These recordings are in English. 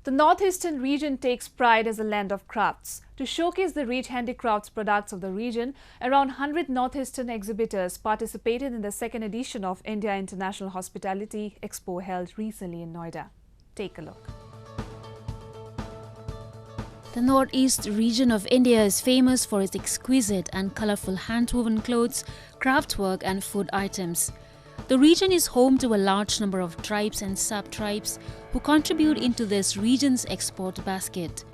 The northeastern region takes pride as a land of crafts. To showcase the rich handicrafts products of the region, around 100 northeastern exhibitors participated in the second edition of India International Hospitality Expo held recently in Noida. Take a look. The northeast region of India is famous for its exquisite and colorful hand-woven clothes, craftwork and food items. The region is home to a large number of tribes and sub-tribes who contribute into this region's export basket.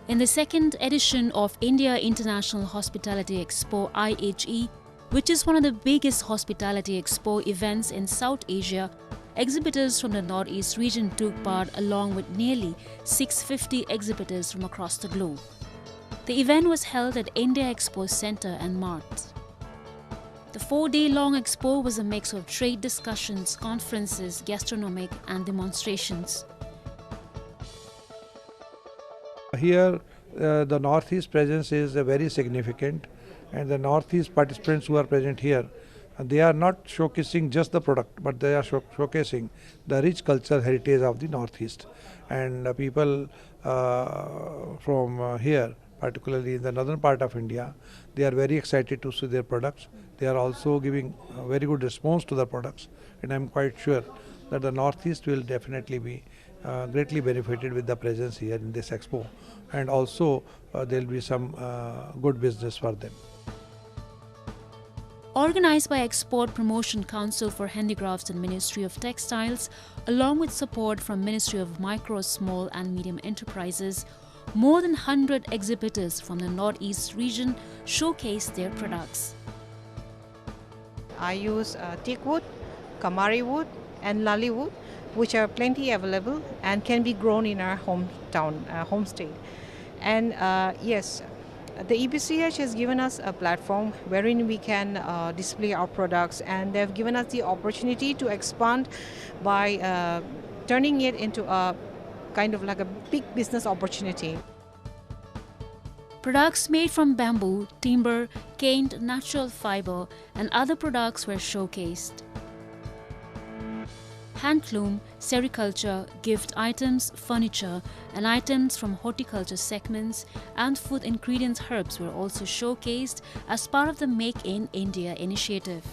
In the second edition of India International Hospitality Expo IHE, which is one of the biggest hospitality expo events in South Asia, exhibitors from the northeast region took part along with nearly 650 exhibitors from across the globe. The event was held at India Expo Center and Mart. The 4-day-long expo was a mix of trade discussions, conferences, gastronomic and demonstrations. Here, the Northeast presence is very significant, and the Northeast participants who are present here, they are not showcasing just the product, but they are showcasing the rich cultural heritage of the Northeast. And people from here, particularly in the northern part of India, they are very excited to see their products. They are also giving a very good response to the products, and I am quite sure that the Northeast will definitely be greatly benefited with the presence here in this expo, and also there will be some good business for them. Organized by Export Promotion Council for Handicrafts and Ministry of Textiles, along with support from Ministry of Micro, Small and Medium Enterprises, more than 100 exhibitors from the Northeast region showcased their products. I use teak wood, kamari wood and lali wood, which are plenty available and can be grown in our hometown, home state. And yes, the EPCH has given us a platform wherein we can display our products, and they've given us the opportunity to expand by turning it into a kind of like a big business opportunity. Products made from bamboo, timber, cane, natural fiber and other products were showcased. Handloom, sericulture, gift items, furniture and items from horticulture segments and food ingredients herbs were also showcased as part of the Make in India initiative.